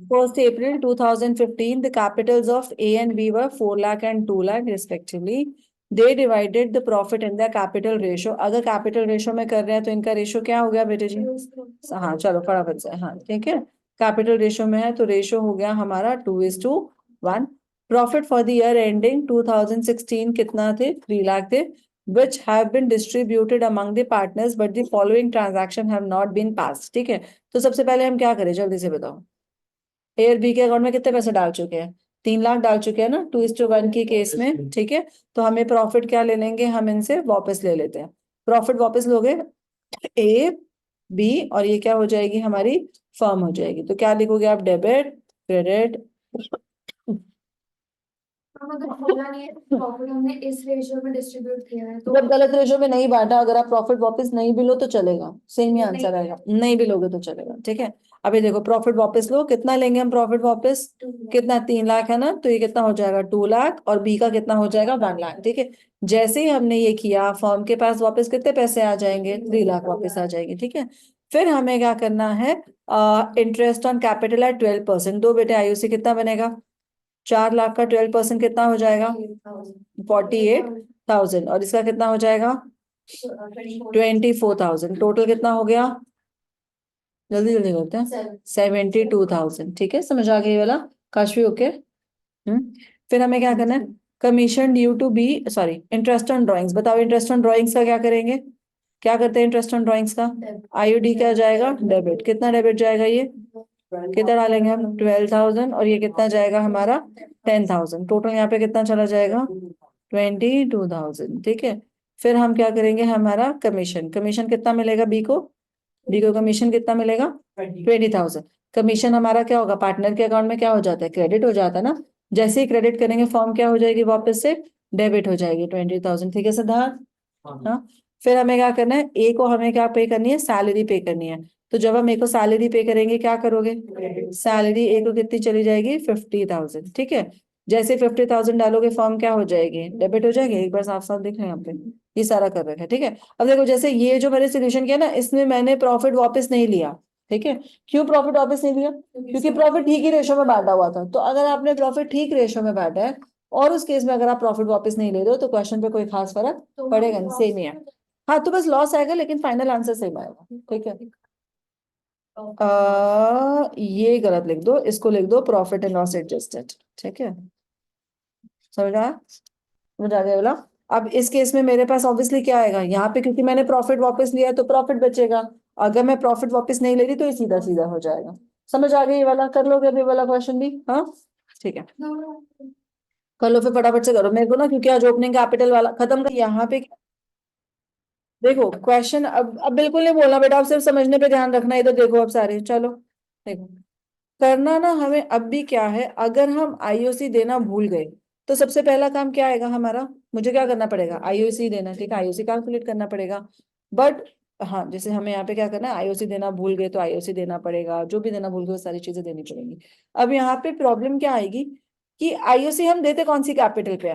1st April 2015, the capitals of A and B were 4 lakh and 2 lakh respectively. They divided the profit in their capital ratio. अगर capital ratio में कर रहे हैं तो इनका ratio क्या हो गया बेटे जी? हाँ चलो फटाफट से, हाँ ठीक है, कैपिटल रेशियो में है तो रेशियो हो गया हमारा 2:1. Profit for the year ending 2016 कितना थे? 3 लाख थे, which have been distributed among the partners but the following transaction have not been passed. ठीक है, तो सबसे पहले हम क्या करें जल्दी से बताओ? ए और बी के अकाउंट में कितने पैसे डाल चुके हैं? 3 लाख डाल चुके हैं ना 2:1 की केस में, ठीक है। तो हमें प्रॉफिट क्या ले लेंगे, हम इनसे वापस ले लेते हैं। प्रॉफिट वापस लोगे ए बी और ये क्या हो जाएगी हमारी फर्म हो जाएगी। तो क्या लिखोगे आप? Debit credit. अगर बोला नहीं है प्रॉफिट हमने इस रेशियो में डिस्ट्रीब्यूट किया है तो जब गलत रेशियो में नहीं बांटा, अगर आप प्रॉफिट वापस नहीं भी लो तो चलेगा, सेम ही आंसर आएगा। नहीं भी लोगे तो चलेगा, ठीक है। अभी देखो प्रॉफिट वापस लो, कितना लेंगे हम प्रॉफिट वापस? कितना? 3 लाख है ना, तो ये कितना हो जाएगा? 2 लाख, और बी का कितना हो जाएगा? 1 लाख, ठीक है। जैसे ही हमने ये किया, फर्म के पास वापस कितने पैसे आ जाएंगे? 3 लाख वापस आ जाएंगे, ठीक है। फिर हमें क्या करना है? Interest on capital eight 12%। दो बेटे आयुषी कितना बनेगा? 4 लाख का 12% कितना हो जाएगा? 48,000, और इसका कितना हो जाएगा? 24,000। टोटल कितना हो गया? जल्दी जल्दी करते हैं। 72,000, ठीक है, समझ आ गई वाला? काशवी ओके। फिर हमें क्या करना है? Commission due to B, sorry interest on drawings. बताओ इंटरेस्ट ऑन ड्राइंग्स का क्या करेंगे? क्या करते हैं इंटरेस्ट ऑन ड्राइंग्स का? आईयूडी क्या जाएगा? डेबिट। कितना डेबिट जाएगा? ये कितना डालेंगे हम? 12,000, और ये कितना जाएगा हमारा? 10,000। टोटल यहाँ पे कितना चला जाएगा? 22,000, ठीक है। फिर हम क्या करेंगे? हमारा कमीशन, कमीशन कितना मिलेगा बी को? बी को कमीशन कितना मिलेगा? 20,000। कमीशन हमारा क्या होगा? पार्टनर के अकाउंट में क्या हो जाता है? क्रेडिट हो जाता है ना। जैसे ही क्रेडिट करेंगे फॉर्म क्या हो जाएगी? वापस से डेबिट हो जाएगी 20,000, ठीक है सिद्धार्थ? हाँ। फिर हमें क्या करना है? ए को हमें क्या पे करनी है? सैलरी पे करनी है। तो जब हम ए को सैलरी पे करेंगे क्या करोगे? सैलरी ए को कितनी चली जाएगी? 50,000, ठीक है। जैसे 50,000 डालोगे फॉर्म क्या हो जाएगी? डेबिट हो जाएगी। एक बार साफ साफ देख रहे हैं यहाँ पे, ये सारा कर रखा है, ठीक है। अब देखो जैसे ये जो मैंने सोल्यूशन किया ना, इसमें मैंने प्रॉफिट वापस नहीं लिया, ठीक है। क्यों प्रॉफिट वापस नहीं लिया? क्योंकि प्रॉफिट ठीक ही रेशो में बांटा हुआ था। तो अगर आपने प्रॉफिट ठीक रेशो में बांटा है और उस केस में अगर आप प्रॉफिट वापस नहीं ले रहे हो तो क्वेश्चन पे कोई खास फर्क पड़ेगा नहीं, सेम ही है। हाँ तो बस लॉस आएगा लेकिन फाइनल आंसर सेम आएगा, ठीक है। ये गलत लिख दो, इसको लिख दो प्रॉफिट एंड लॉस एडजस्टेड, ठीक है। समझा? समझ आ गया बोला? अब इस केस में मेरे पास ऑब्वियसली क्या आएगा यहाँ पे, क्योंकि मैंने प्रॉफिट वापस लिया है तो प्रॉफिट बचेगा। अगर मैं प्रॉफिट वापस नहीं ले रही तो ये सीधा सीधा हो जाएगा। समझ आ गई ये वाला? कर लोगे अभी वाला क्वेश्चन भी? हाँ ठीक है, कर लो फिर फटाफट से करो मेरे को ना, क्योंकि आज ओपनिंग कैपिटल वाला खत्म कर। यहाँ पे देखो क्वेश्चन, अब बिल्कुल नहीं बोलना बेटा, आप सिर्फ समझने पे ध्यान रखना। इधर देखो अब सारे, चलो देखो करना ना हमें। अब भी क्या है, अगर हम आईओसी देना भूल गए तो सबसे पहला काम क्या आएगा हमारा? मुझे क्या करना पड़ेगा? आईओसी देना, ठीक है, आईओसी कैलकुलेट करना पड़ेगा। बट हाँ, जैसे हमें यहाँ पे क्या करना है, आईओसी देना भूल गए तो आईओसी देना पड़ेगा, जो भी देना भूल गए वो सारी चीजें देनी पड़ेंगी। अब यहाँ पे प्रॉब्लम क्या आएगी कि आईओसी हम देते कौन सी कैपिटल पे?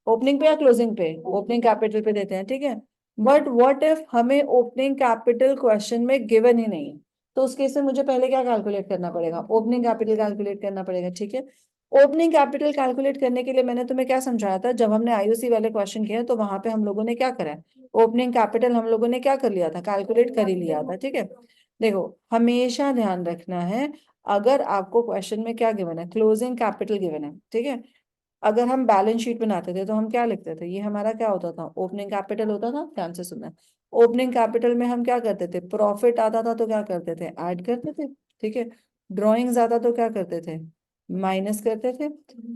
ओपनिंग पे या क्लोजिंग पे? ओपनिंग कैपिटल पे देते हैं, ठीक है। बट व्हाट इफ हमें ओपनिंग कैपिटल क्वेश्चन में गिवन ही नहीं है? तो उस केस में मुझे पहले क्या कैलकुलेट करना पड़ेगा? ओपनिंग कैपिटल कैलकुलेट करना पड़ेगा, ठीक है। ओपनिंग कैपिटल कैलकुलेट करने के लिए मैंने तुम्हें क्या समझाया था? जब हमने आईओसी वाले क्वेश्चन किए तो वहां पे हम लोगों ने क्या करा है? ओपनिंग कैपिटल हम लोगों ने क्या कर लिया था? कैलकुलेट कर ही लिया था, ठीक है। देखो हमेशा ध्यान रखना है, अगर आपको क्वेश्चन में क्या गिवन है? क्लोजिंग कैपिटल गिवन है, ठीक है। अगर हम बैलेंस शीट बनाते थे तो हम क्या लिखते थे? ये हमारा क्या होता था? ओपनिंग कैपिटल होता था। ध्यान से सुनना, ओपनिंग कैपिटल में हम क्या करते थे? प्रॉफिट आता था तो क्या करते थे? ऐड करते थे, ठीक है। ड्रॉइंग्स आता तो क्या करते थे? माइनस करते थे।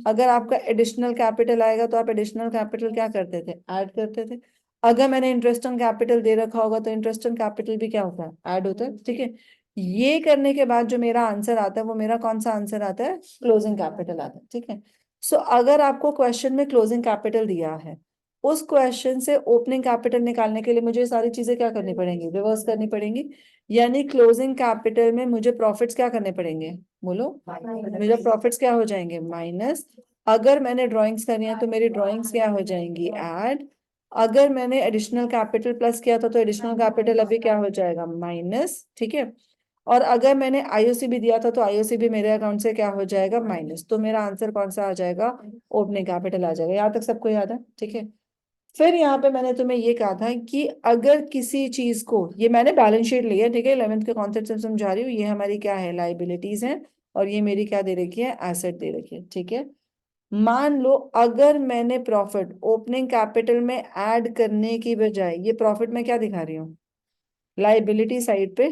अगर आपका एडिशनल कैपिटल आएगा तो आप एडिशनल कैपिटल क्या करते थे? ऐड करते थे। अगर मैंने इंटरेस्ट ऑन कैपिटल दे रखा होगा तो इंटरेस्ट ऑन कैपिटल भी क्या होता है? ऐड होता है, ठीक है। ये करने के बाद जो मेरा आंसर आता है वो मेरा कौन सा आंसर आता है? क्लोजिंग कैपिटल आता है, ठीक है। सो अगर आपको क्वेश्चन में क्लोजिंग कैपिटल दिया है, उस क्वेश्चन से ओपनिंग कैपिटल निकालने के लिए मुझे सारी चीजें क्या करनी पड़ेंगी? रिवर्स करनी पड़ेंगी। यानी क्लोजिंग कैपिटल में मुझे प्रॉफिट्स क्या करने पड़ेंगे? बोलो, मेरे प्रॉफिट्स क्या हो जाएंगे? माइनस। अगर मैंने ड्राइंग्स करनी है तो मेरी ड्राइंग्स क्या हो जाएंगी? ऐड। अगर मैंने एडिशनल कैपिटल प्लस किया था तो एडिशनल कैपिटल अभी क्या हो जाएगा? माइनस, ठीक है। और अगर मैंने आईओसी भी दिया था तो आईओसी भी मेरे अकाउंट से क्या हो जाएगा, माइनस। तो मेरा आंसर कौन सा आ जाएगा, ओपनिंग कैपिटल आ जाएगा। यहाँ तक सबको याद है, ठीक है। फिर यहाँ पे मैंने तुम्हें ये कहा था कि अगर किसी चीज को, ये मैंने बैलेंस शीट लिया, ठीक है, 11th के कॉन्सेप्ट से समझा रही हूँ, ये हमारी क्या है, लाइबिलिटीज है, और ये मेरी क्या दे रखी है, एसेट दे रखी है, ठीक है। मान लो अगर मैंने प्रॉफिट ओपनिंग कैपिटल में ऐड करने की बजाय, ये प्रॉफिट में क्या दिखा रही हूँ, लाइबिलिटी साइड पे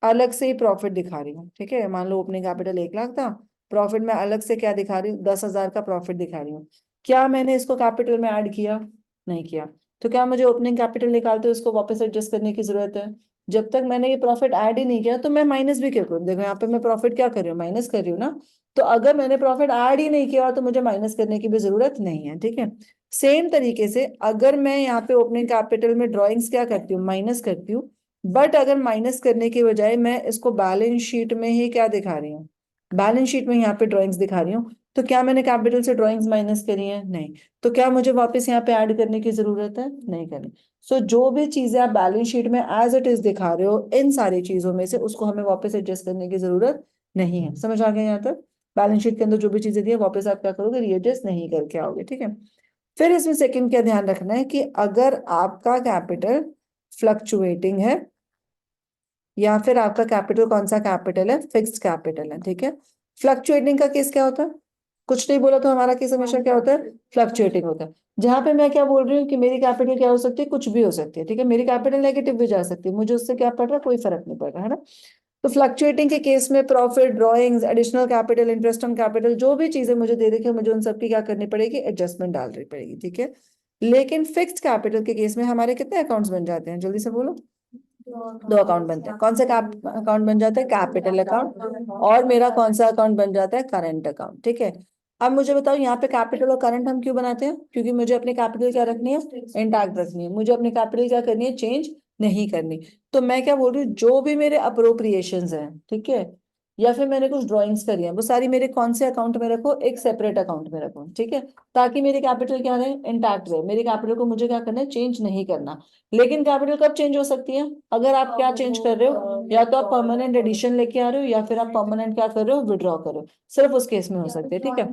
अलग से ही प्रॉफिट दिखा रही हूँ, ठीक है। मान लो ओपनिंग कैपिटल 1 लाख था, प्रॉफिट में अलग से क्या दिखा रही हूँ, 10,000 का प्रॉफिट दिखा रही हूँ। क्या मैंने इसको कैपिटल में ऐड किया, नहीं किया। तो क्या मुझे ओपनिंग कैपिटल निकालते उसको वापस एडजस्ट करने की जरूरत है, जब तक मैंने ये प्रॉफिट ऐड ही नहीं किया तो मैं माइनस भी क्यों करूँ। देखो यहाँ पे मैं प्रॉफिट क्या कर रही हूँ, माइनस कर रही हूँ ना। तो अगर मैंने प्रॉफिट ऐड ही नहीं किया तो मुझे माइनस करने की भी जरूरत नहीं है, ठीक है। सेम तरीके से अगर मैं यहाँ पे ओपनिंग कैपिटल में ड्रॉइंग्स क्या करती हूँ, माइनस करती हूँ, बट अगर माइनस करने की बजाय मैं इसको बैलेंस शीट में ही क्या दिखा रही हूँ, बैलेंस शीट में यहाँ पे ड्राइंग्स दिखा रही हूँ, तो क्या मैंने कैपिटल से ड्राइंग्स माइनस करी है, नहीं। तो क्या मुझे वापस यहाँ पे ऐड करने की जरूरत है, नहीं करनी। सो जो भी चीजें आप बैलेंस शीट में एज इट इज दिखा रहे हो, इन सारी चीजों में से उसको हमें वापस एडजस्ट करने की जरूरत नहीं है। समझ आ गया यहाँ तक। बैलेंस शीट के अंदर जो भी चीजें दी है वापस आप क्या करोगे, रीएडजस्ट नहीं करके आओगे, ठीक है। फिर इसमें सेकंड क्या ध्यान रखना है कि अगर आपका कैपिटल फ्लक्चुएटिंग है, या फिर आपका कैपिटल कौन सा कैपिटल है, फिक्स्ड कैपिटल है, ठीक है। फ्लक्चुएटिंग का केस क्या होता है, कुछ नहीं बोला तो हमारा केस हमेशा क्या होता है, फ्लक्चुएटिंग होता है। जहां पे मैं क्या बोल रही हूँ कि मेरी कैपिटल क्या हो सकती है, कुछ भी हो सकती है, ठीक है। मेरी कैपिटल नेगेटिव भी जा सकती है, मुझे उससे क्या पड़ रहा है, कोई फर्क नहीं पड़ रहा है ना। तो फ्लक्चुएटिंग के केस में profit, drawings, additional capital, interest on capital, जो भी चीजें मुझे दे रखी है, मुझे उन सबकी क्या करनी पड़ेगी, एडजस्टमेंट डालनी पड़ेगी, ठीक है। लेकिन फिक्स्ड कैपिटल के केस में हमारे कितने अकाउंट्स बन जाते हैं, जल्दी से बोलो। 2 अकाउंट बनते हैं। कौन से अकाउंट बन जाता है, कैपिटल अकाउंट, और मेरा कौन सा अकाउंट बन जाता है, करंट अकाउंट, ठीक है। अब मुझे बताओ यहाँ पे कैपिटल और करंट हम क्यों बनाते हैं, क्योंकि मुझे अपनी कैपिटल क्या रखनी है, इंटैक्ट रखनी है, मुझे अपनी कैपिटल क्या करनी है, चेंज नहीं करनी। तो मैं क्या बोल रही हूँ, जो भी मेरे अप्रोप्रिएशंस हैं, ठीक है, या फिर मैंने कुछ ड्राइंग्स करी है, वो सारी मेरे कौन से अकाउंट में रखो, एक सेपरेट अकाउंट में रखो, ठीक है। ताकि मेरी कैपिटल क्या रहे, इंटैक्ट रहे। मेरी कैपिटल को मुझे क्या करना है, चेंज नहीं करना। लेकिन कैपिटल कब चेंज हो सकती है, अगर आप क्या चेंज कर रहे हो, या तो आप परमानेंट एडिशन लेके आ रहे हो, या फिर आप परमानेंट क्या कर रहे हो, विड्रॉ कर रहे हो। सिर्फ उस केस में हो सकती है, ठीक है।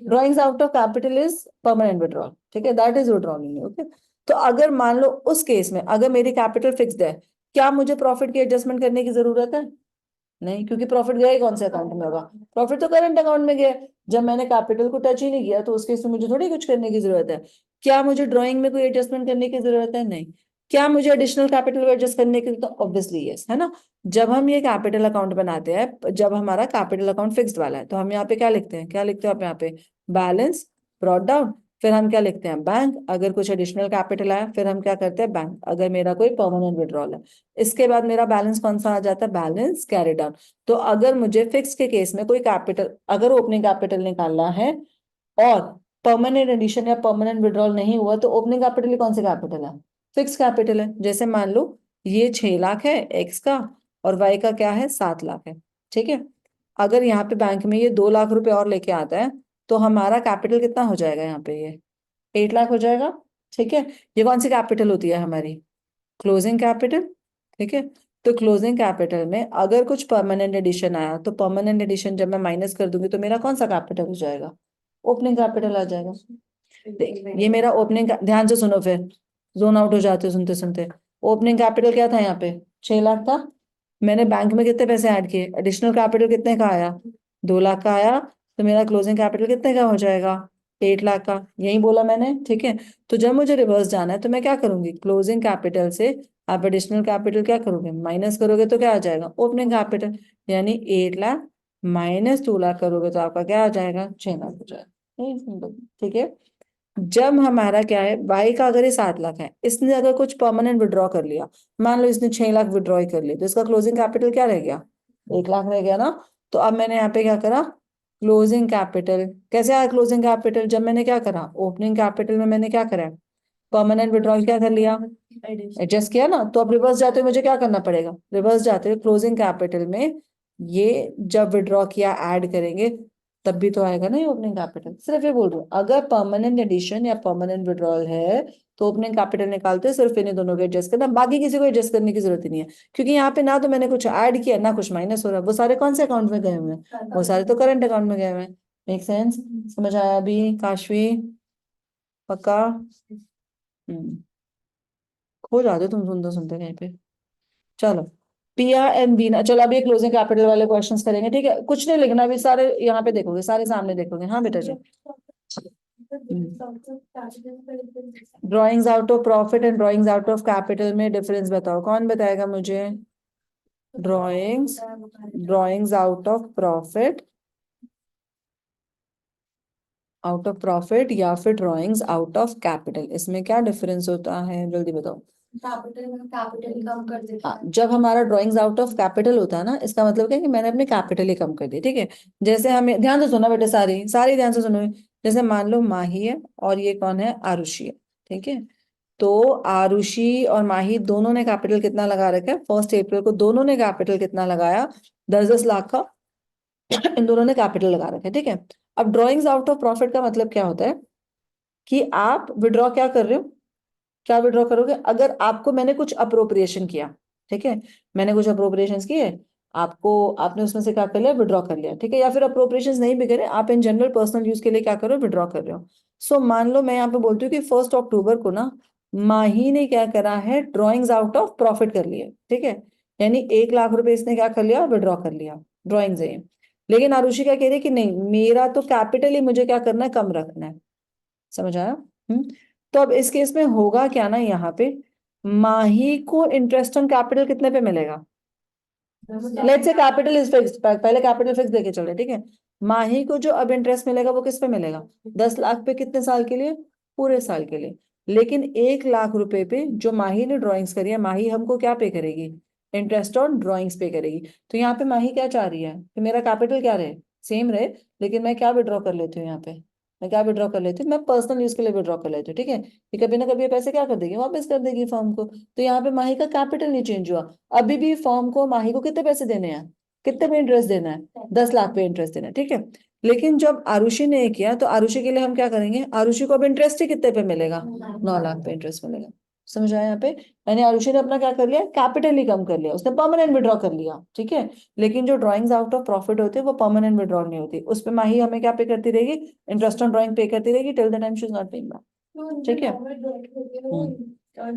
Drawings out of capital is permanent withdrawal, ठीक है, दैट इज विड्रॉलिंग, ओके। तो अगर मान लो उस केस में अगर मेरी कैपिटल फिक्स्ड है, क्या मुझे प्रॉफिट की एडजस्टमेंट करने की जरूरत है, नहीं, क्योंकि प्रॉफिट गया ही कौन से अकाउंट में होगा, प्रॉफिट तो करंट अकाउंट में गया। जब मैंने कैपिटल को टच ही नहीं किया तो उसके इसमें मुझे थोड़ी कुछ करने की जरूरत है। क्या मुझे ड्राइंग में कोई एडजस्टमेंट करने की जरूरत है, नहीं। क्या मुझे एडिशनल कैपिटल को एडजस्ट करने की, तो ऑब्वियसली यस, है ना। जब हम ये कैपिटल अकाउंट बनाते हैं, जब हमारा कैपिटल अकाउंट फिक्स्ड वाला है, तो हम यहाँ पे क्या लिखते हैं, क्या लिखते हो आप यहाँ पे, बैलेंस ब्रॉट डाउन। फिर हम क्या लिखते हैं, बैंक। अगर कुछ एडिशनल कैपिटल आया फिर हम क्या करते हैं, बैंक। अगर मेरा कोई परमानेंट विड्रॉल है, इसके बाद मेरा बैलेंस कौन सा आ जाता है, बैलेंस कैरी डाउन। तो अगर मुझे फिक्स के केस में कोई कैपिटल, अगर ओपनिंग कैपिटल निकालना है और परमानेंट एडिशन या परमानेंट विड्रॉल नहीं हुआ, तो ओपनिंग कैपिटल कौन सा कैपिटल है, फिक्स कैपिटल है। जैसे मान लो ये 6 लाख है एक्स का, और वाई का क्या है, 7 लाख है, ठीक है। अगर यहाँ पे बैंक में ये 2 लाख रुपए और लेके आता है, तो हमारा कैपिटल कितना हो जाएगा, यहाँ पे ये 8 लाख हो जाएगा, ठीक है। ये कौन सी कैपिटल होती है हमारी, क्लोजिंग कैपिटल, ठीक है। तो क्लोजिंग कैपिटल में अगर कुछ परमानेंट एडिशन आया, तो परमानेंट एडिशन जब मैं माइनस कर दूंगी तो मेरा कौन सा कैपिटल हो जाएगा, ओपनिंग कैपिटल आ जाएगा। देख ये मेरा ओपनिंग, ध्यान से सुनो, फिर जोन आउट हो जाते हो सुनते सुनते। ओपनिंग कैपिटल क्या था यहाँ पे, 6 लाख था। मैंने बैंक में कितने पैसे ऐड किए, एडिशनल कैपिटल कितने का आया, 2 लाख का आया। तो मेरा क्लोजिंग कैपिटल कितने का हो जाएगा, 8 लाख का, यही बोला मैंने, ठीक है। तो जब मुझे रिवर्स जाना है तो मैं क्या करूंगी, क्लोजिंग कैपिटल से आप एडिशनल कैपिटल क्या करोगे, माइनस करोगे, तो क्या आ जाएगा, ओपनिंग कैपिटल। यानी 8 लाख माइनस 2 लाख करोगे तो आपका क्या आ जाएगा, 6 लाख हो जाएगा। यही simple, ठीक है। जब हमारा क्या है, वाई का अगर ये 7 लाख है, इसने अगर कुछ परमानेंट विड्रॉ कर लिया, मान लो इसने 6 लाख विड्रॉ कर लिया, तो इसका क्लोजिंग कैपिटल क्या रह गया, 1 लाख रह गया ना। तो अब मैंने यहाँ पे क्या करा, क्लोजिंग कैपिटल कैसे आया, क्लोजिंग कैपिटल जब मैंने क्या करा, ओपनिंग कैपिटल में मैंने क्या करा, परमानेंट विड्रॉल क्या कर लिया, एडजस्ट किया ना। तो अब रिवर्स जाते हुए मुझे क्या करना पड़ेगा, रिवर्स जाते हुए क्लोजिंग कैपिटल में ये जब विड्रॉ किया ऐड करेंगे, तब भी तो आएगा ना ये ओपनिंग कैपिटल। सिर्फ ये बोल रही हूँ, अगर परमानेंट एडिशन या परमानेंट विड्रॉल है तो ओपनिंग कैपिटल निकालते हैं, सिर्फ इन्हीं दोनों को एडजस्ट करना, बाकी किसी को एडजस्ट करने की जरूरत ही नहीं है, क्योंकि यहाँ पे ना तो मैंने कुछ ऐड किया ना कुछ माइनस हो रहा है, वो सारे कौन से अकाउंट में गए हुए हैं, वो सारे तो करंट अकाउंट में गए हुए हैं। Make sense? समझ आया अभी काशवी? पक्का? खो जाते तुम सुनते सुनते कहीं पे। चलो, पिया एंड बीना, चलो अभी क्लोजिंग कैपिटल वाले क्वेश्चंस करेंगे, ठीक है? कुछ नहीं लिखना अभी, सारे यहाँ पे देखोगे, सारे सामने देखोगे। हाँ बेटा जी। Drawings out of profit and drawings out of capital में डिफरेंस बताओ, कौन बताएगा मुझे? Drawings drawings out of profit या फिर ड्राइंग्स आउट ऑफ कैपिटल, इसमें क्या डिफरेंस होता है, जल्दी बताओ। कैपिटल कम कर देता हाँ, है। जब हमारा ड्राइंग्स आउट ऑफ कैपिटल होता है ना, इसका मतलब क्या है कि मैंने अपने कैपिटल ही कम कर दी, ठीक है? जैसे हमें ध्यान से सुना बेटे, सारी सारी ध्यान से सुनो। जैसे मान लो माही है और ये कौन है, आरुषि है, ठीक है? तो आरुषि और माही दोनों ने कैपिटल कितना लगा रखा है, 1 अप्रैल को दोनों ने कैपिटल कितना लगाया, 10-10 लाख का इन दोनों ने कैपिटल लगा रखा है, ठीक है? अब ड्रॉइंग्स आउट ऑफ प्रॉफिट का मतलब क्या होता है कि आप विड्रॉ क्या कर रहे हो, क्या विड्रॉ करोगे, अगर आपको मैंने कुछ अप्रोप्रिएशन किया, ठीक है? मैंने कुछ अप्रोप्रिएशन किए, आपको आपने उसमें से क्या कर लिया, विड्रॉ कर लिया, ठीक है? या फिर अप्रोप्रिएशन नहीं भी करे, आप इन जनरल पर्सनल यूज के लिए क्या करो, विड्रॉ कर रहे हो। सो मान लो मैं यहाँ पे बोलती हूँ कि 1 अक्टूबर को ना माही ने क्या करा है, ड्रॉइंग्स आउट ऑफ प्रॉफिट कर लिए, ठीक है? यानी 1 लाख रुपए इसने क्या कर लिया, विड्रॉ कर लिया, ड्रॉइंग्स है ये। लेकिन आरुषि क्या कह रही है कि नहीं, मेरा तो कैपिटल ही मुझे क्या करना है, कम रखना है। समझ आया? तो अब इस केस में होगा क्या ना, यहाँ पे माही को इंटरेस्ट ऑन कैपिटल कितने पे मिलेगा, let's say capital is fixed, पहले कैपिटल फिक्स देके चल रहे, ठीक है? माही को जो अब इंटरेस्ट मिलेगा वो किस पे मिलेगा, 10 लाख पे, कितने साल के लिए, पूरे साल के लिए। लेकिन 1 लाख रुपए पे जो माही ने ड्राइंग्स करी है, माही हमको क्या पे करेगी, इंटरेस्ट ऑन ड्राइंग्स पे करेगी। तो यहाँ पे माही क्या चाह रही है कि मेरा कैपिटल क्या रहे, सेम रहे, लेकिन मैं क्या विड्रॉ कर लेती हूँ यहाँ पे, मैं क्या विड्रॉ कर लेती हूँ, मैं पर्सनल यूज के लिए विड्रॉ कर लेती हूँ, ठीक है? कि कभी ना कभी ये पैसे क्या कर देगी, वापस कर देगी फर्म को। तो यहाँ पे माही का कैपिटल नहीं चेंज हुआ, अभी भी फर्म को माही को कितने पैसे देने हैं, कितने पे इंटरेस्ट देना है, 10 लाख पे इंटरेस्ट देना है, ठीक है? लेकिन जब आरुषि ने ये किया तो आरुषि के लिए हम क्या करेंगे, आरुषि को अब इंटरेस्ट ही कितने पे मिलेगा, 9 लाख पे इंटरेस्ट मिलेगा। समझ आया यहाँ पे? यानी आरुषि ने अपना क्या कर लिया, कैपिटल ही कम कर लिया, उसने परमानेंट विड्रॉ कर लिया, ठीक है? लेकिन जो ड्राइंग्स आउट ऑफ प्रॉफिट होती है वो परमानेंट विड्रॉल नहीं होती, उस पर माही हमें क्या पे करती रहेगी, इंटरेस्ट ऑन ड्राइंग पे करती रहेगी till the time she is not paying back, ठीक है?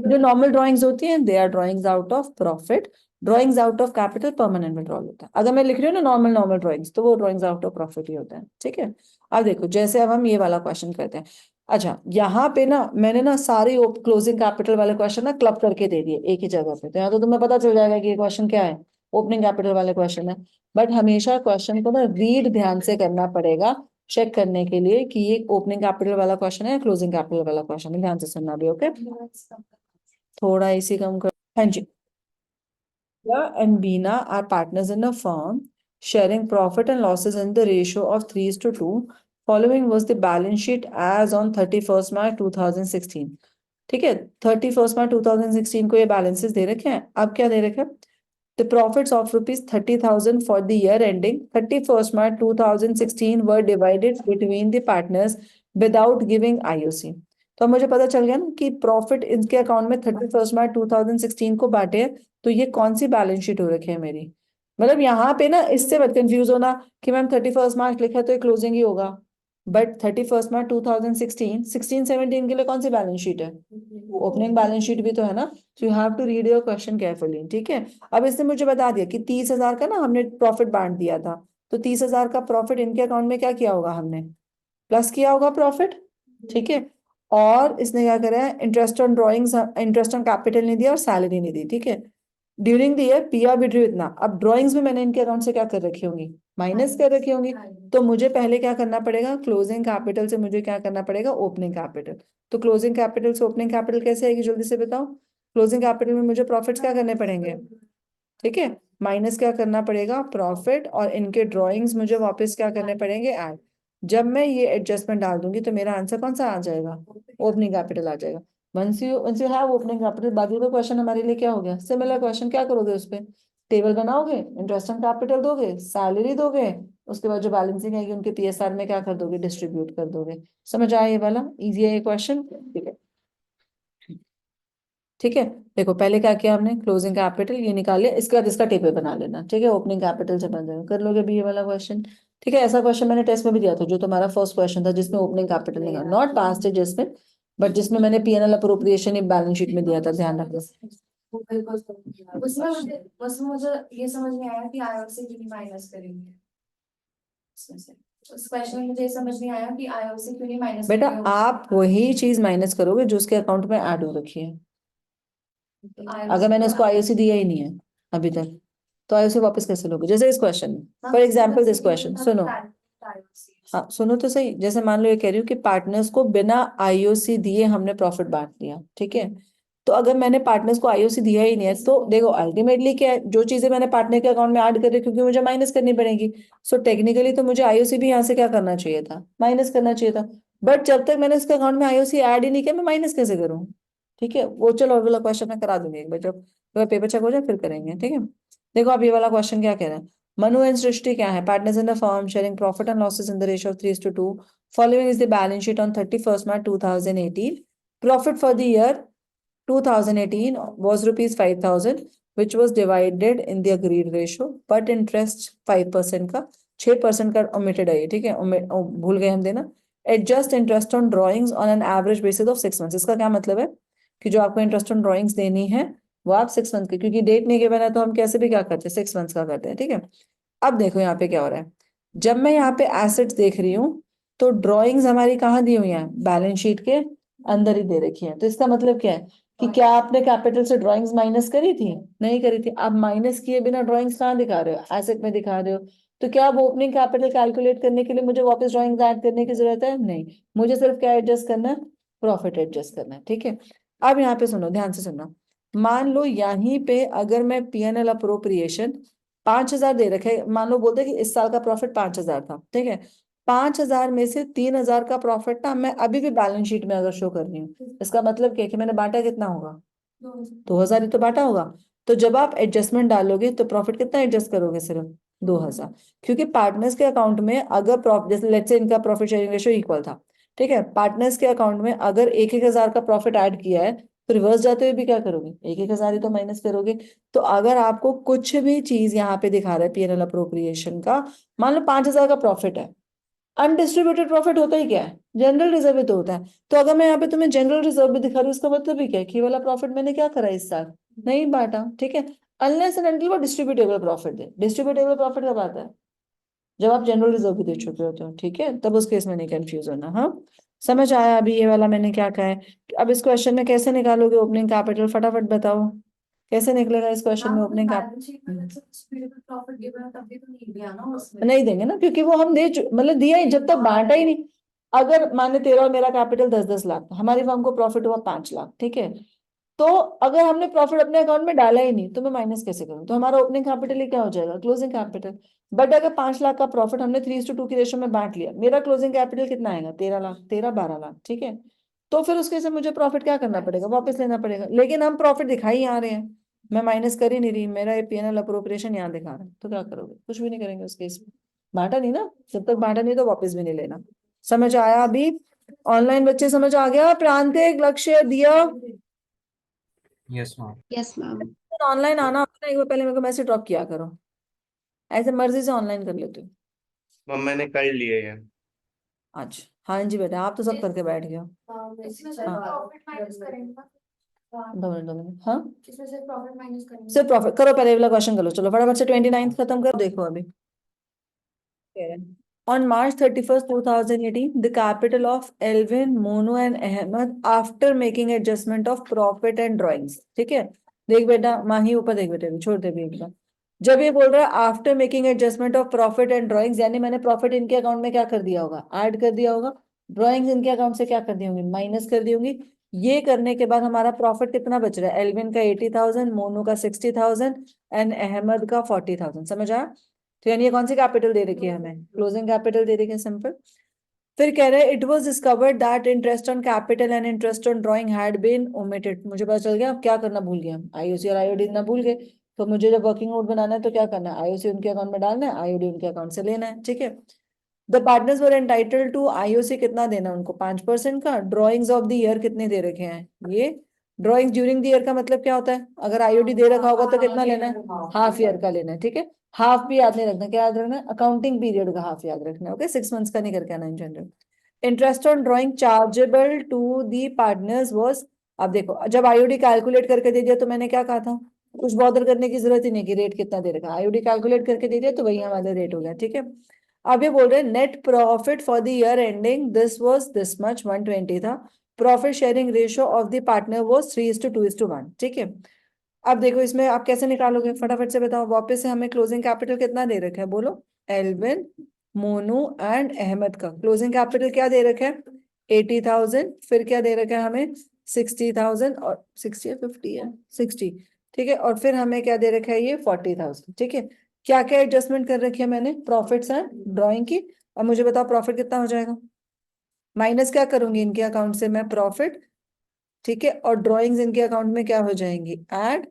जो नॉर्मल ड्राइंग्स होती हैं they are drawings out of profit, drawings out of capital permanent withdrawal होता है। अगर मैं लिख रही हूँ ना नॉर्मल नॉर्मल ड्राइंग्स, तो वो ड्राइंग्स आउट ऑफ प्रॉफिट ही होता है, ठीक है? अब देखो, जैसे अब हम ये वाला क्वेश्चन करते हैं। अच्छा, यहाँ पे ना मैंने ना सारे क्लोजिंग कैपिटल वाले क्वेश्चन ना क्लब करके दे दिए एक ही जगह पे, तो यहाँ तो तुम्हें पता चल जाएगा कि ये क्वेश्चन क्या है, ओपनिंग कैपिटल वाले क्वेश्चन है। बट हमेशा क्वेश्चन को ना रीड ध्यान से करना पड़ेगा, चेक करने के लिए कि ये ओपनिंग कैपिटल वाला क्वेश्चन है या क्लोजिंग कैपिटल वाला क्वेश्चन है, ध्यान से सुनना भी, ओके? थोड़ा इसी कम कर। हाँ जी। Priya and Beena are partners in a firm, sharing profit and losses in the ratio of 3:2. Following was the balance sheet as on 31st March 2016. ठीक है, 31st March 2016 को ये balances दे रखे हैं। अब क्या दे रखे हैं? The profits of rupees 30,000 for the year ending 31st March 2016 were divided between the partners without giving IOC. तो अब मुझे पता चल गया ना कि प्रॉफिट इनके अकाउंट में 31st March 2016 को बांटे हैं, तो ये कौन सी बैलेंस शीट हो रखी है मेरी। मतलब यहाँ पे ना इससे मत कंफ्यूज होना कि मैम 31st March लिखा तो ये क्लोजिंग ही होगा, बट 31st March 2016 16-17 के लिए कौन सी बैलेंस शीट है, ओपनिंग बैलेंस शीट भी तो है ना। So you have to read your question carefully, ठीक है? अब इसने मुझे बता दिया कि 30,000 का ना हमने प्रॉफिट बांट दिया था, तो 30,000 का प्रॉफिट इनके अकाउंट में क्या किया होगा, हमने प्लस किया होगा प्रॉफिट, ठीक है? और इसने क्या करा है, interest on drawings, interest on capital नहीं दिया और सैलरी नहीं दी, ठीक है? ड्यूरिंग द ईयर पिया विड्रू इतना, अब ड्रॉइंग्स में मैंने इनके अकाउंट से क्या कर रखी होंगी, माइनस कर रखी होंगी। तो मुझे पहले क्या करना पड़ेगा, क्लोजिंग कैपिटल से मुझे क्या करना पड़ेगा, ओपनिंग कैपिटल। तो क्लोजिंग कैपिटल से ओपनिंग कैपिटल कैसे आएगी, जल्दी से बताओ। क्लोजिंग कैपिटल में मुझे प्रॉफिट्स क्या करने पड़ेंगे, ठीक है? माइनस क्या करना पड़ेगा, प्रॉफिट, और इनके ड्रॉइंग्स मुझे वापस क्या करने पड़ेंगे, ऐड। जब मैं ये एडजस्टमेंट डाल दूंगी तो मेरा आंसर कौन सा आ जाएगा, ओपनिंग कैपिटल आ जाएगा। Once you have opening capital, बाकी का क्वेश्चन हमारे लिए क्या हो गया, सिमिलर क्वेश्चन। क्या करोगे उस पे, टेबल बनाओगे, इंटरेस्ट ऑन कैपिटल दोगे, सैलरी दोगे, उसके बाद जो बैलेंसिंग आएगी उनके पीएसआर में क्या कर दोगे, डिस्ट्रीब्यूट कर दोगे। समझ आया ये वाला, इजी है ये क्वेश्चन। ठीक है, ठीक है। देखो पहले क्या किया हमने, क्लोजिंग कैपिटल ये निकाल लिया, इसके बाद इसका टेबल बना लेना, ठीक है। ओपनिंग कैपिटल से बन जाएगा, कर लोगे भी ये वाला क्वेश्चन। ठीक है, ऐसा क्वेश्चन मैंने टेस्ट में भी दिया था, जो तुम्हारा फर्स्ट क्वेश्चन था जिसमें ओपनिंग कैपिटल निकाल, नॉट पास्ट है जिसमें, बट जिसमें मैंने पीएनएल अप्रोप्रिएशन ही बैलेंस शीट में दिया था, ध्यान रखना। वो बिल्कुल उसमें मुझे ये समझ नहीं आया कि आईओसी क्यों माइनस करेंगे उसमें से। उस क्वेश्चन में मुझे ये समझ नहीं आया कि आईओसी क्यों नहीं माइनस बेटा करेंगे। आप वही चीज माइनस करोगे जो उसके अकाउंट में ऐड हो रखी है। अगर मैंने उसको आईओसी दिया ही नहीं है अभी तक, तो आईओसी वापस कैसे लोगे? जैसे इस क्वेश्चन में, फॉर एग्जाम्पल दिस क्वेश्चन, सुनो, हाँ सुनो तो सही। जैसे मान लो ये कह रही हूँ कि पार्टनर्स को बिना आईओसी दिए हमने प्रॉफिट बांट दिया, ठीक है। तो अगर मैंने पार्टनर्स को आईओसी दिया ही नहीं है, तो देखो अल्टीमेटली क्या है, जो चीजें मैंने पार्टनर के अकाउंट में ऐड कर रही, क्योंकि मुझे माइनस करनी पड़ेगी। सो टेक्निकली तो मुझे आईओसी भी यहाँ से क्या करना चाहिए था, माइनस करना चाहिए था। बट जब तक मैंने उसके अकाउंट में आईओसी ऐड ही नहीं किया, मैं माइनस कैसे करूँ? ठीक है, वो चलो अगला वाला क्वेश्चन मैं करा दूंगी एक बार, जब पेपर चेक हो जाए फिर करेंगे, ठीक है। देखो अब ये वाला क्वेश्चन क्या कह रहा है, Manu and Srishti क्या है, partners in the firm sharing profit and losses in the ratio of 3:2। Following is the balance sheet on 31st March 2018। Profit for the year 2018 was rupees 5,000 which was divided in the agreed ratio, but interest 5% का, 6% का omitted है ये, ठीक है, भूल गए हम देना। Adjust interest on drawings on an average basis of 6 months. इसका क्या मतलब है कि जो आपको इंटरेस्ट ऑन ड्रॉइंग्स देनी है वो आप 6 मंथ की, क्योंकि डेट नहीं गिवन है तो हम कैसे भी क्या करते हैं, 6 मंथ्स का करते हैं, ठीक है। अब देखो यहाँ पे क्या हो रहा है, जब मैं यहाँ पे एसेट्स देख रही हूँ तो ड्रॉइंग्स हमारी कहाँ दी हुई है, बैलेंस शीट के अंदर ही दे रखी है। तो इसका मतलब क्या है कि क्या आपने कैपिटल से ड्राइंग्स माइनस करी थी, नहीं करी थी। आप माइनस किए बिना ड्राइंग्स कहाँ दिखा रहे हो, एसेट में दिखा रहे हो। तो क्या अब ओपनिंग कैपिटल कैलकुलेट करने के लिए मुझे वापस ड्राइंग्स ऐड करने की जरूरत है? नहीं, मुझे सिर्फ क्या एडजस्ट करना है, प्रॉफिट एडजस्ट करना है, ठीक है। अब यहाँ पे सुनो, ध्यान से सुनो। मान लो यहीं पे अगर मैं पीएनएल अप्रोप्रिएशन 5,000 दे रखे, मान लो बोलते कि इस साल का प्रॉफिट 5,000 था, ठीक है। 5,000 में से 3,000 का प्रॉफिट ना मैं अभी भी बैलेंस शीट में अगर शो कर रही हूँ, इसका मतलब क्या है कि मैंने बांटा कितना होगा, 2,000 ही तो बांटा होगा। तो जब आप एडजस्टमेंट डालोगे तो प्रॉफिट कितना एडजस्ट करोगे, सिर्फ 2,000। क्योंकि पार्टनर्स के अकाउंट में अगर प्रॉफिट, जैसे लेट्स से इनका प्रॉफिट शेयरिंग रेशियो इक्वल था, ठीक है, पार्टनर्स के अकाउंट में अगर 1,000 का प्रॉफिट ऐड किया है, तो रिवर्स जाते हुए भी क्या करोगे, 1,000 ही तो माइनस करोगे। तो अगर आपको कुछ भी चीज यहाँ पे दिखा रहा है पीएनएल अप्रोप्रिएशन का, मान लो 5,000 का प्रॉफिट है, अनडिस्ट्रीब्यूटेड प्रॉफिट होता ही क्या है, जनरल रिजर्व ही तो होता है। तो अगर मैं यहाँ पे तुम्हें जनरल रिजर्व भी दिखा रही हूँ, उसका मतलब ही क्या है कि वाला प्रॉफिट मैंने क्या करा इस साल, नहीं बांटा, ठीक है। अनलेस एंड अनटिल वो डिस्ट्रीब्यूटेबल प्रॉफिट दे। डिस्ट्रीब्यूटेबल प्रॉफिट कब आता है, जब आप जनरल रिजर्व भी दे चुके होते हो, ठीक है, तब उस केस में नहीं कंफ्यूज होना। हाँ समझ आया अभी ये वाला मैंने क्या कहा है। अब इस क्वेश्चन में कैसे निकालोगे ओपनिंग कैपिटल, फटाफट बताओ कैसे निकलेगा इस क्वेश्चन में ओपनिंग कैपिटल। नहीं देंगे ना, क्योंकि वो हम मतलब दिया ही, जब तक बांटा ही नहीं। अगर माने तेरा और मेरा कैपिटल 10-10 लाख, हमारी फर्म को प्रॉफिट हुआ 5 लाख, ठीक है। तो अगर हमने प्रॉफिट अपने अकाउंट में डाला ही नहीं, तो मैं माइनस कैसे करूं, तो हमारा ओपनिंग कैपिटल ही क्या हो जाएगा, क्लोजिंग कैपिटल। बट अगर 5 लाख का प्रॉफिट हमने 3:2 की रेशो में बांट लिया, मेरा क्लोजिंग कैपिटल कितना आएगा, 13 लाख, 13-12 लाख, ठीक है। तो फिर उसके से मुझे प्रॉफिट क्या करना पड़ेगा, वापस लेना पड़ेगा। लेकिन हम प्रॉफिट दिखाई आ रहे हैं, मैं माइनस कर ही नहीं रही, मेरा ये पीएनएल अप्रोप्रिएशन यहाँ दिखा रहा है, तो क्या करोगे, कुछ भी नहीं करेंगे उस केस में। बांटा नहीं ना, जब तक बांटा नहीं तो वापस भी नहीं लेना। समझ आया अभी? ऑनलाइन बच्चे समझ आ गया, प्रांतिक लक्ष्य दिया, yes ma'am. Yes ma'am. Online आना होता है एक बार पहले मेरे को मैसेज ड्रॉप किया करो, ऐसे मर्जी से ऑनलाइन कर लेते हो। मम मैंने कर लिए हैं। अच्छा हाँ जी बेटा, आप तो सब करके बैठ गए हो। इसमें से हाँ। प्रॉफिट माइनस करेंगे ना? 2 मिनट, हाँ इसमें से प्रॉफिट माइनस करेंगे। सिर्फ प्रॉफिट करो, पहले वाला क्वेश्चन करो, चलो फटाफट से 29 खत्म कर, देखो अभी On March 31st, 2018, the capital of Elvin, Monu and Ahmed after making adjustment of profit and drawings, ठीक है। देख बेटा माही ऊपर देख बेटा, छोड़ दे भी एक बार। जब ये बोल रहा है after making adjustment of profit and drawings, यानी मैंने प्रॉफिट इनके अकाउंट में क्या कर दिया होगा, ऐड कर दिया होगा। ड्राइंग्स इनके अकाउंट से क्या कर दी होंगी, माइनस कर दी होंगी। ये करने के बाद हमारा प्रॉफिट कितना बच रहा है, एल्विन का 80,000, मोनू का 60,000 एंड अहमद का 40,000। समझ आया? तो यानी ये कौन सी कैपिटल दे रखी है हमें, क्लोजिंग कैपिटल दे रखी है, सिंपल। फिर कह रहे हैं it was discovered that interest on capital and interest on drawing had been omitted. मुझे पता चल गया अब क्या करना भूल गया, आईओसी और आईओडी ना भूल गए। तो मुझे जब वर्किंग नोट बनाना है तो क्या करना है, आईओसी उनके अकाउंट में डालना है, आईओडी उनके अकाउंट से लेना है, ठीक है। The partners were entitled to IOC कितना देना है उनको, 5% का। ड्रॉइंग्स ऑफ द ईयर कितने दे रखे हैं, ये ड्रॉइंग्स ड्यूरिंग द ईयर का मतलब क्या होता है, अगर आईओडी दे रखा होगा तो कितना लेना है, हाफ ईयर का लेना है, ठीक है। हाफ भी याद नहीं रखना, क्या याद रखना है, अकाउंटिंग पीरियड का हाफ याद रखना है, ओके। 6 मंथ्स का नहीं करके आना in general. Interest on drawing chargeable to the partners was, अब देखो जब आईओडी कैलकुलेट करके दे दिया तो मैंने क्या कहा था, कुछ बॉदर करने की जरूरत ही नहीं कि रेट कितना दे रखा, आईओडी कैलकुलेट करके दे दिया तो वही हमारा रेट हो गया, ठीक है। अब ये बोल रहे हैं net profit for the year ending this was this much, 120 था। Profit sharing ratio of the partner was 3:2:1, ठीक है। अब देखो इसमें आप कैसे निकालोगे, फटाफट से बताओ। वापस से हमें क्लोजिंग कैपिटल कितना दे रखा है, बोलो। एल्विन, मोनू एंड अहमद का क्लोजिंग कैपिटल क्या दे रखा है, 80,000। फिर क्या दे रखा है हमें, 60,000, और 60 या 50 है, 60, ठीक है। और फिर हमें क्या दे रखा है, ये 40,000, ठीक है। क्या क्या एडजस्टमेंट कर रखी है मैंने, प्रॉफिट्स एंड ड्रॉइंग की। अब मुझे बताओ प्रॉफिट कितना हो जाएगा, माइनस क्या करूंगी इनके अकाउंट से मैं, प्रॉफिट, ठीक है। और ड्रॉइंग्स इनके अकाउंट में क्या हो जाएंगी, ऐड।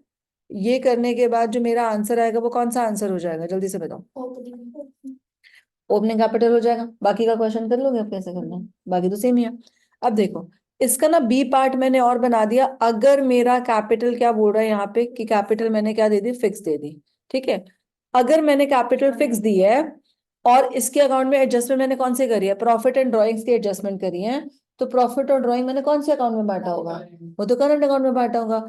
ये करने के बाद जो मेरा आंसर आएगा वो कौन सा आंसर हो जाएगा, जल्दी से बताओ। ओपनिंग कैपिटल हो जाएगा। बाकी का क्वेश्चन कर लोगे, अब कैसे करना है, बाकी तो सेम ही है। अब देखो इसका ना बी पार्ट मैंने और बना दिया, अगर मेरा कैपिटल क्या बोल रहा है यहाँ पे कि कैपिटल मैंने क्या दे दी, फिक्स दे दी, ठीक है। अगर मैंने कैपिटल फिक्स दी है और इसके अकाउंट में एडजस्टमेंट मैंने कौन से करी है, प्रॉफिट एंड ड्रॉइंग्स की एडजस्टमेंट करी है, तो प्रॉफिट और ड्रॉइंग मैंने कौन से अकाउंट में बांटा होगा, वो तो करंट अकाउंट में बांटा होगा।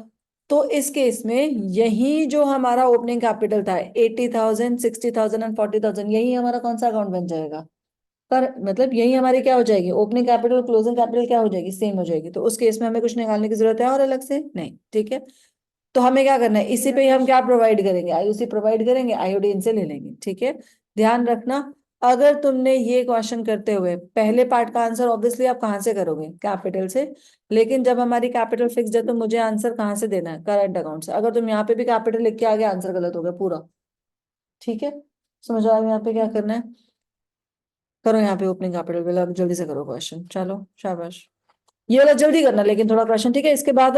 तो इस केस में यही जो हमारा ओपनिंग कैपिटल था 80,000, 60,000 एंड 40,000, यही हमारा कौन सा अकाउंट बन जाएगा, पर मतलब यही हमारी क्या हो जाएगी, ओपनिंग कैपिटल क्लोजिंग कैपिटल क्या हो जाएगी, सेम हो जाएगी। तो उस केस में हमें कुछ निकालने की जरूरत है और अलग से नहीं, ठीक है। तो हमें क्या करना है, इसी पे ही हम क्या प्रोवाइड करेंगे, आईओसी प्रोवाइड करेंगे, आईओडी इनसे ले लेंगे, ठीक है। ध्यान रखना, अगर तुमने ये क्वेश्चन करते हुए पहले पार्ट का आंसर ऑब्वियसली आप कहाँ से करोगे, कैपिटल से। लेकिन जब हमारी कैपिटल फिक्स्ड है तो मुझे आंसर कहाँ से देना है, करंट अकाउंट से। अगर तुम यहाँ पे भी कैपिटल लिख के आ गए आंसर गलत हो गया पूरा, ठीक है। समझ आ गया यहाँ पे क्या करना है, करो यहाँ पे ओपनिंग कैपिटल, जल्दी से करो क्वेश्चन, चलो शाबाश। ये वाला जल्दी करना लेकिन थोड़ा क्वेश्चन, ठीक है। इसके बाद वाला